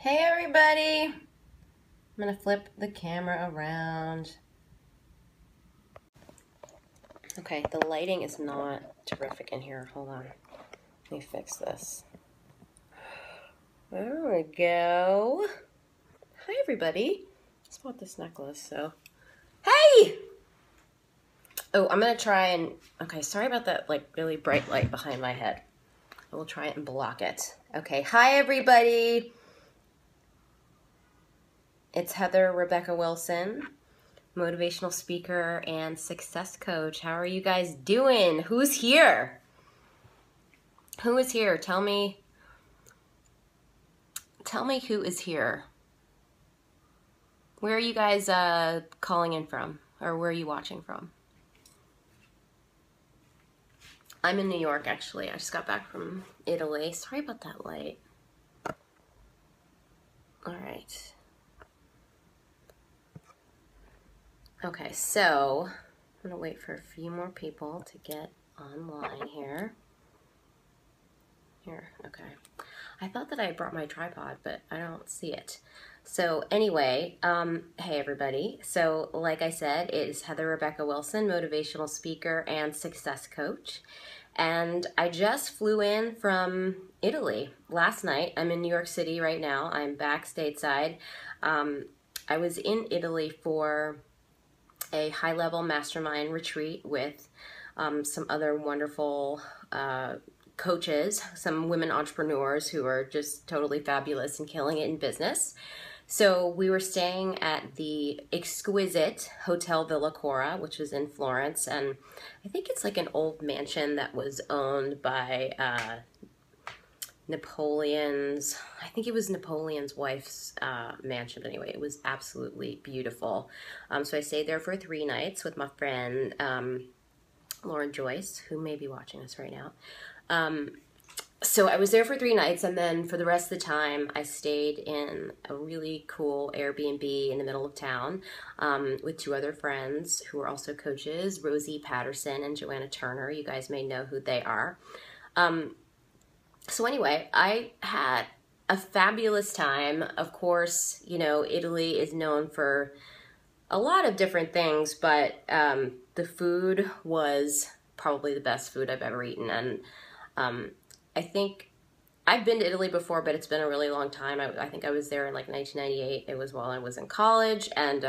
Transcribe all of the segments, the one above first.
Hey everybody! I'm gonna flip the camera around. Okay, the lighting is not terrific in here. Hold on. Let me fix this. There we go. Hi everybody. Just bought this necklace, so. Hey! Oh, I'm gonna try and. Okay, sorry about that, like, really bright light behind my head. I will try and block it. Okay, hi everybody! It's Heather Rebecca Wilson, motivational speaker and success coach. How are you guys doing? Who's here? Who is here? Tell me who is here. Where are you guys calling in from? Or where are you watching from? I'm in New York, actually. I just got back from Italy. Sorry about that light. All right. Okay, so I'm gonna wait for a few more people to get online here. Here, okay. I thought that I brought my tripod, but I don't see it. So anyway, hey everybody. So like I said, it is Heather Rebecca Wilson, motivational speaker and success coach. And I just flew in from Italy last night. I'm in New York City right now. I'm back stateside. I was in Italy for a high-level mastermind retreat with some other wonderful coaches, some women entrepreneurs who are just totally fabulous and killing it in business. So we were staying at the exquisite Hotel Villa Cora, which is in Florence, and I think it's like an old mansion that was owned by Napoleon's, I think it was Napoleon's wife's mansion anyway. It was absolutely beautiful. So I stayed there for 3 nights with my friend Lauren Joyce, who may be watching us right now. So I was there for 3 nights, and then for the rest of the time, I stayed in a really cool Airbnb in the middle of town with 2 other friends who are also coaches, Rosie Patterson and Joanna Turner. You guys may know who they are. So anyway, I had a fabulous time. Of course, you know, Italy is known for a lot of different things, but the food was probably the best food I've ever eaten. And I think I've been to Italy before, but it's been a really long time. I think I was there in like 1998. It was while I was in college. And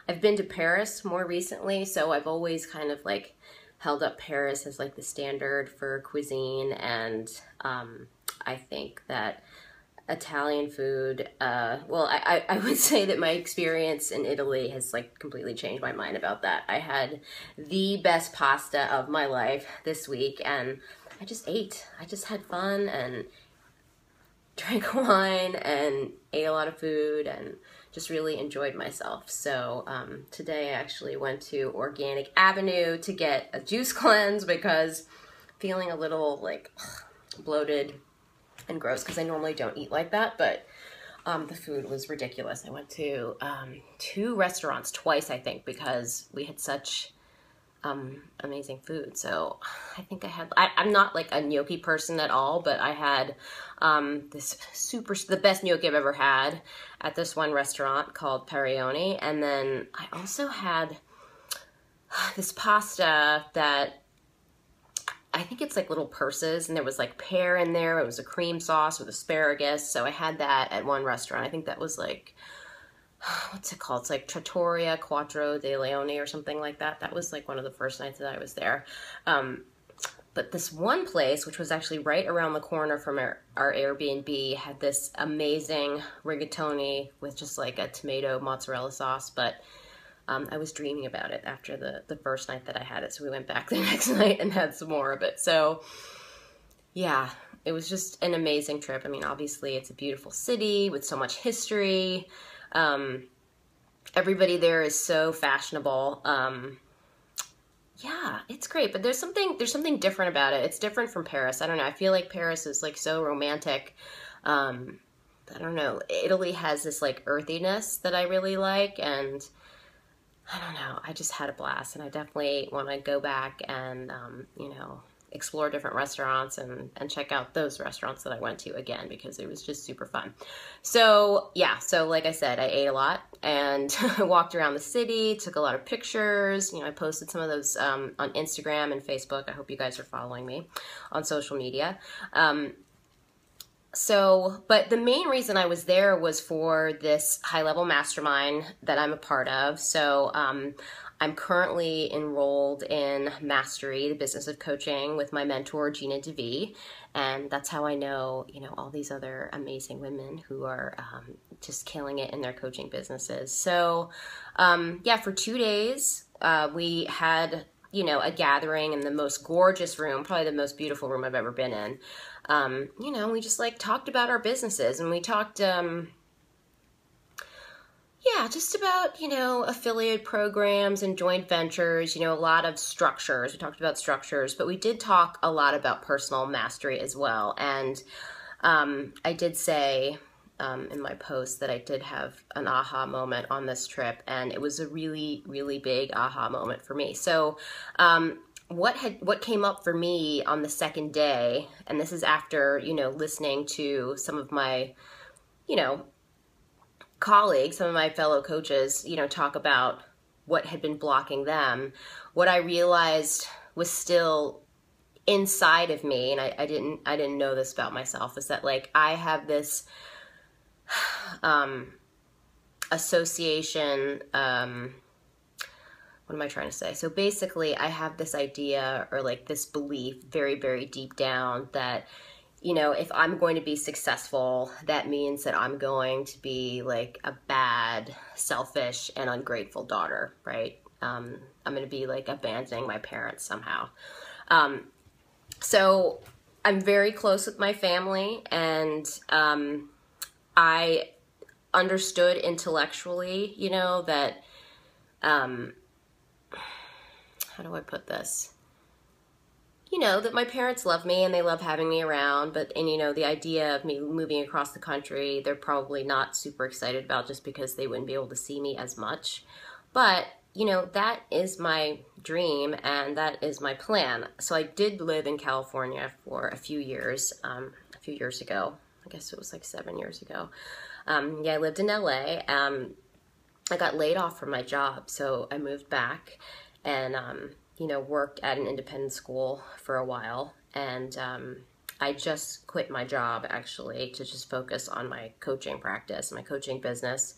I've been to Paris more recently, so I've always kind of like held up Paris as like the standard for cuisine. And I think that Italian food, well, I would say that my experience in Italy has like completely changed my mind about that. I had the best pasta of my life this week, and I just ate. I just had fun and drank wine and ate a lot of food and just really enjoyed myself. So today I actually went to Organic Avenue to get a juice cleanse because feeling a little like bloated and gross because I normally don't eat like that, but the food was ridiculous. I went to 2 restaurants twice, I think, because we had such amazing food. So I think I'm not like a gnocchi person at all, but I had the best gnocchi I've ever had at this one restaurant called Perioni. And then I also had this pasta that I think it's like little purses, and there was like pear in there. It was a cream sauce with asparagus. So I had that at one restaurant. I think that was like, what's it called? It's like Trattoria Quattro de Leone or something like that. That was like one of the first nights that I was there. But this one place, which was actually right around the corner from our Airbnb, had this amazing rigatoni with just like a tomato mozzarella sauce. But I was dreaming about it after the first night that I had it. So we went back the next night and had some more of it. So yeah, it was just an amazing trip. I mean, obviously it's a beautiful city with so much history. Everybody there is so fashionable. Yeah, it's great, but there's something different about it. It's different from Paris. I don't know. I feel like Paris is like so romantic. I don't know. Italy has this like earthiness that I really like, and I don't know. I just had a blast, and I definitely want to go back and, you know, explore different restaurants and check out those restaurants that I went to again, because it was just super fun. So yeah, so like I said, I ate a lot and walked around the city, took a lot of pictures. You know, I posted some of those on Instagram and Facebook. I hope you guys are following me on social media. But the main reason I was there was for this high-level mastermind that I'm a part of. So I'm currently enrolled in Mastery, the business of coaching, with my mentor, Gina DeVee. And that's how I know, you know, all these other amazing women who are just killing it in their coaching businesses. So yeah, for 2 days, we had, you know, a gathering in the most gorgeous room, probably the most beautiful room I've ever been in. You know, we just like talked about our businesses, and we talked, yeah, just about, you know, affiliate programs and joint ventures, you know, a lot of structures. We talked about structures, but we did talk a lot about personal mastery as well. And I did say in my post that I did have an aha moment on this trip, and it was a really, really big aha moment for me. So what came up for me on the second day, and this is after, you know, listening to some of my, you know, colleagues, some of my fellow coaches, you know, talk about what had been blocking them. What I realized was still inside of me, and I didn't know this about myself, is that like I have this association, what am I trying to say? So basically I have this idea, or like this belief very, very deep down, that, you know, if I'm going to be successful, that means that I'm going to be like a bad, selfish, and ungrateful daughter, right? I'm going to be like abandoning my parents somehow. So I'm very close with my family, and I understood intellectually, you know, that, how do I put this? You know, that my parents love me and they love having me around, and you know, the idea of me moving across the country, they're probably not super excited about, just because they wouldn't be able to see me as much. But, you know, that is my dream and that is my plan. So I did live in California for a few years ago. I guess it was like 7 years ago. Yeah, I lived in LA. I got laid off from my job, so I moved back and, you know, worked at an independent school for a while. And I just quit my job, actually, to just focus on my coaching practice, my coaching business,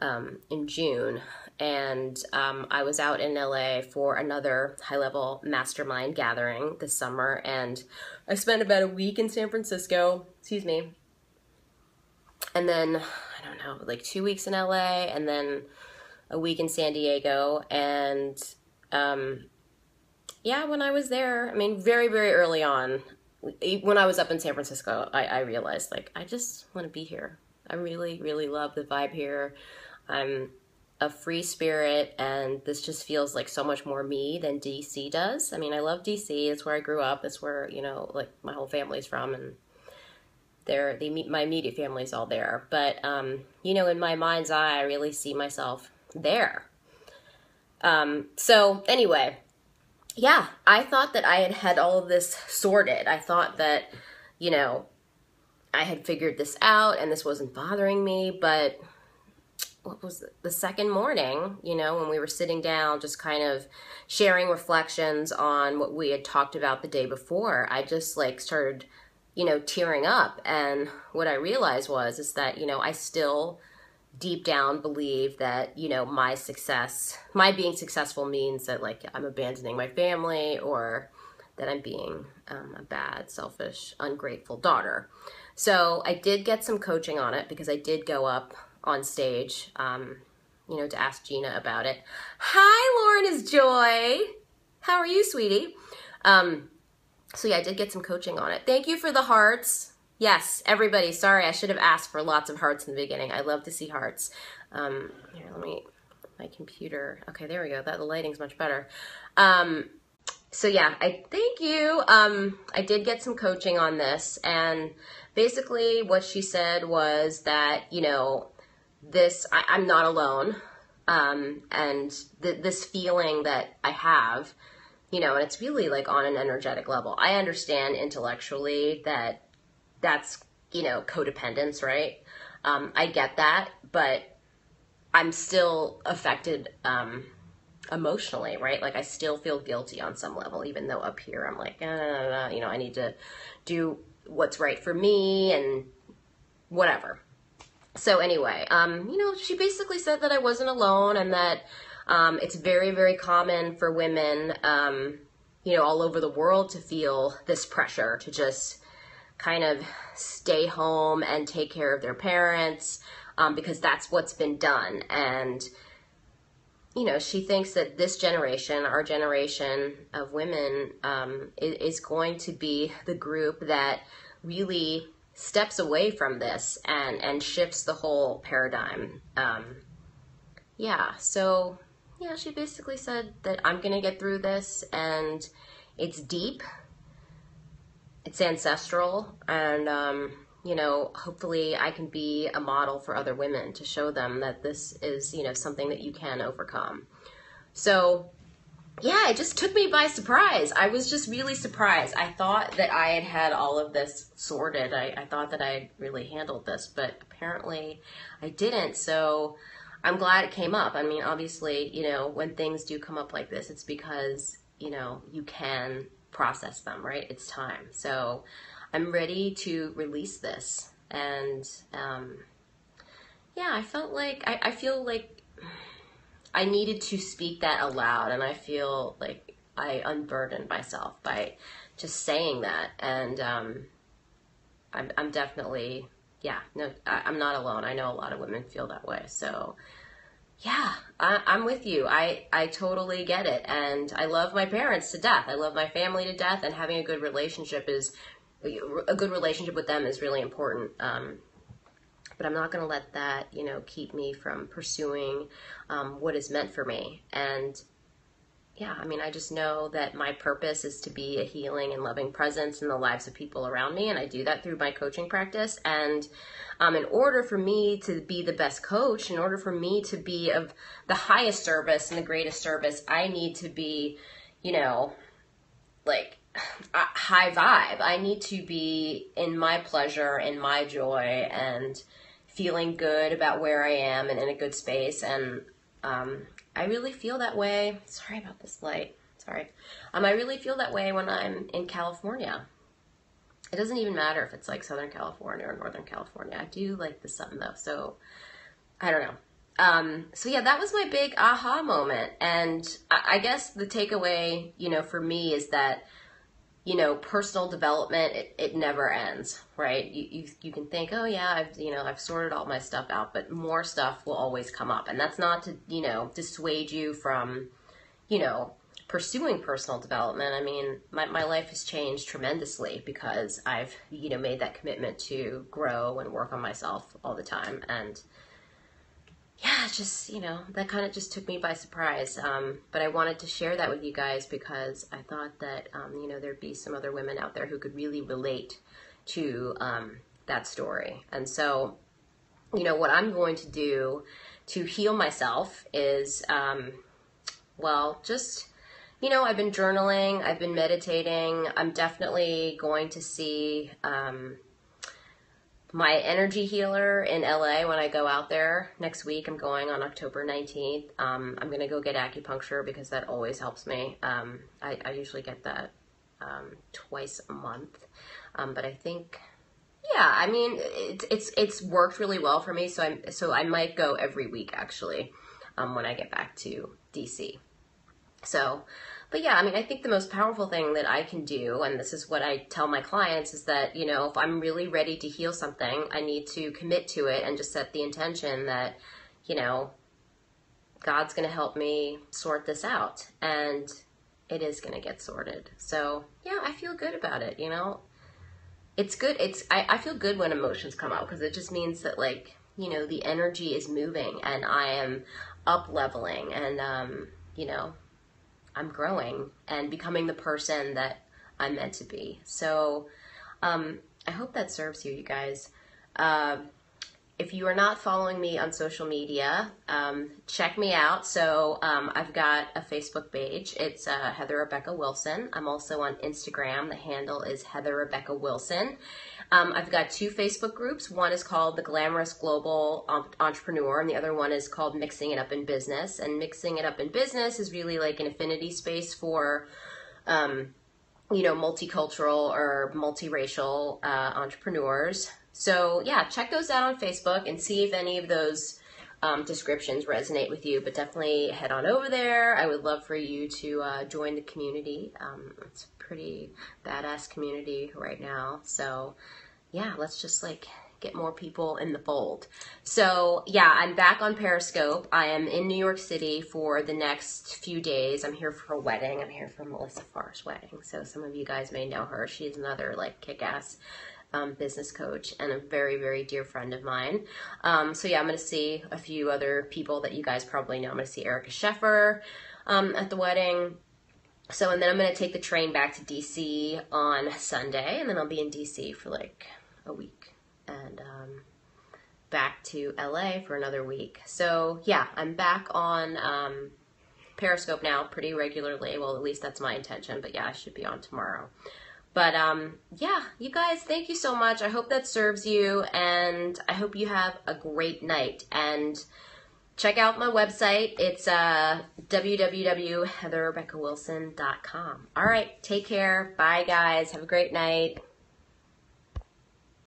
in June. And I was out in LA for another high-level mastermind gathering this summer, and I spent about a week in San Francisco, excuse me, and then, I don't know, like 2 weeks in LA, and then a week in San Diego. And yeah, when I was there, I mean, very, very early on, when I was up in San Francisco, I realized, like, I just want to be here. I really, really love the vibe here. I'm a free spirit, and this just feels like so much more me than DC does. I mean, I love DC. It's where I grew up. It's where, you know, like, my whole family's from, and my immediate family's all there. But, you know, in my mind's eye, I really see myself there. So anyway, yeah, I thought that I had all of this sorted. I thought that, you know, I had figured this out and this wasn't bothering me. But what was the second morning, you know, when we were sitting down, just kind of sharing reflections on what we had talked about the day before, I just like started, you know, tearing up. And what I realized is that, you know, I still deep down believe that, you know, my being successful means that, like, I'm abandoning my family, or that I'm being a bad, selfish, ungrateful daughter. So I did get some coaching on it, because I did go up on stage, you know, to ask Gina about it. Hi, Lauren is Joy. How are you, sweetie? So yeah, I did get some coaching on it. Thank you for the hearts. Yes, everybody. Sorry, I should have asked for lots of hearts in the beginning. I love to see hearts. Here, my computer. Okay, there we go. The lighting's much better. So yeah, thank you. I did get some coaching on this, and basically what she said was that, you know, I'm not alone. And this feeling that I have you know, and it's really like on an energetic level. I understand intellectually that that's, you know, codependence, right? I get that, but I'm still affected emotionally, right? Like I still feel guilty on some level, even though up here I'm like, you know, I need to do what's right for me and whatever. So anyway, you know, she basically said that I wasn't alone and that it's very, very common for women, you know, all over the world to feel this pressure to just kind of stay home and take care of their parents because that's what's been done. And, you know, she thinks that this generation, our generation of women, is going to be the group that really steps away from this and shifts the whole paradigm. Yeah, so, yeah, she basically said that I'm going to get through this, and it's deep, it's ancestral, and, you know, hopefully I can be a model for other women to show them that this is, you know, something that you can overcome. So, yeah, it just took me by surprise. I was just really surprised. I thought that I had had all of this sorted. I thought that I had really handled this, but apparently I didn't. So I'm glad it came up. I mean, obviously, you know, when things do come up like this, it's because, you know, you can process them, right? It's time. So I'm ready to release this. And yeah, I felt like, I feel like I needed to speak that aloud, and I feel like I unburdened myself by just saying that. And I'm definitely, yeah, no, I'm not alone. I know a lot of women feel that way. So yeah, I'm with you. I totally get it. And I love my parents to death. I love my family to death, and having a good relationship with them is really important. But I'm not going to let that, you know, keep me from pursuing what is meant for me. And yeah, I mean, I just know that my purpose is to be a healing and loving presence in the lives of people around me. And I do that through my coaching practice. And in order for me to be the best coach, in order for me to be of the highest service and the greatest service, I need to be, you know, like high vibe. I need to be in my pleasure, in my joy, and feeling good about where I am and in a good space. And I really feel that way. Sorry about this light. Sorry. I really feel that way when I'm in California. It doesn't even matter if it's like Southern California or Northern California. I do like the sun though. So I don't know. So yeah, that was my big aha moment. And I guess the takeaway, you know, for me is that, you know, personal development, it never ends, right? You can think, oh yeah, I've sorted all my stuff out, but more stuff will always come up. And that's not to, you know, dissuade you from, you know, pursuing personal development. I mean, my life has changed tremendously because I've, you know, made that commitment to grow and work on myself all the time. And yeah, just, you know, that kind of just took me by surprise. But I wanted to share that with you guys because I thought that, you know, there'd be some other women out there who could really relate to that story. And so, you know, what I'm going to do to heal myself is, well, just, you know, I've been journaling, I've been meditating. I'm definitely going to see my energy healer in LA when I go out there next week. I'm going on October 19th. I'm going to go get acupuncture because that always helps me. I usually get that twice a month. But I think, yeah, I mean, it's worked really well for me. So I might go every week actually when I get back to DC. So, but yeah, I mean, I think the most powerful thing that I can do, and this is what I tell my clients, is that, you know, if I'm really ready to heal something, I need to commit to it and just set the intention that, you know, God's going to help me sort this out, and it is going to get sorted. So yeah, I feel good about it. You know, it's good. I feel good when emotions come out because it just means that, like, you know, the energy is moving and I am up leveling and, you know, I'm growing and becoming the person that I'm meant to be. So I hope that serves you, you guys. if you are not following me on social media, check me out. So I've got a Facebook page. It's Heather Rebecca Wilson. I'm also on Instagram. The handle is Heather Rebecca Wilson. I've got 2 Facebook groups. One is called The Glamorous Global Entrepreneur, and the other one is called Mixing It Up in Business. And Mixing It Up in Business is really like an affinity space for multicultural or multiracial entrepreneurs. So yeah, check those out on Facebook and see if any of those descriptions resonate with you, but definitely head on over there. I would love for you to join the community. It's a pretty badass community right now. So yeah, let's just like get more people in the fold. So yeah, I'm back on Periscope. I am in New York City for the next few days. I'm here for a wedding. I'm here for Melissa Farr's wedding. So some of you guys may know her. She's another like kick-ass business coach and a very, very dear friend of mine. So yeah, I'm going to see a few other people that you guys probably know. I'm going to see Erica Sheffer at the wedding. So, and then I'm going to take the train back to DC on Sunday, and then I'll be in DC for like a week, and back to LA for another week. So yeah, I'm back on Periscope now pretty regularly. Well, at least that's my intention, but yeah, I should be on tomorrow. But yeah, you guys, thank you so much. I hope that serves you, and I hope you have a great night. And check out my website. It's www.heatherrebeccawilson.com. All right, take care. Bye, guys. Have a great night.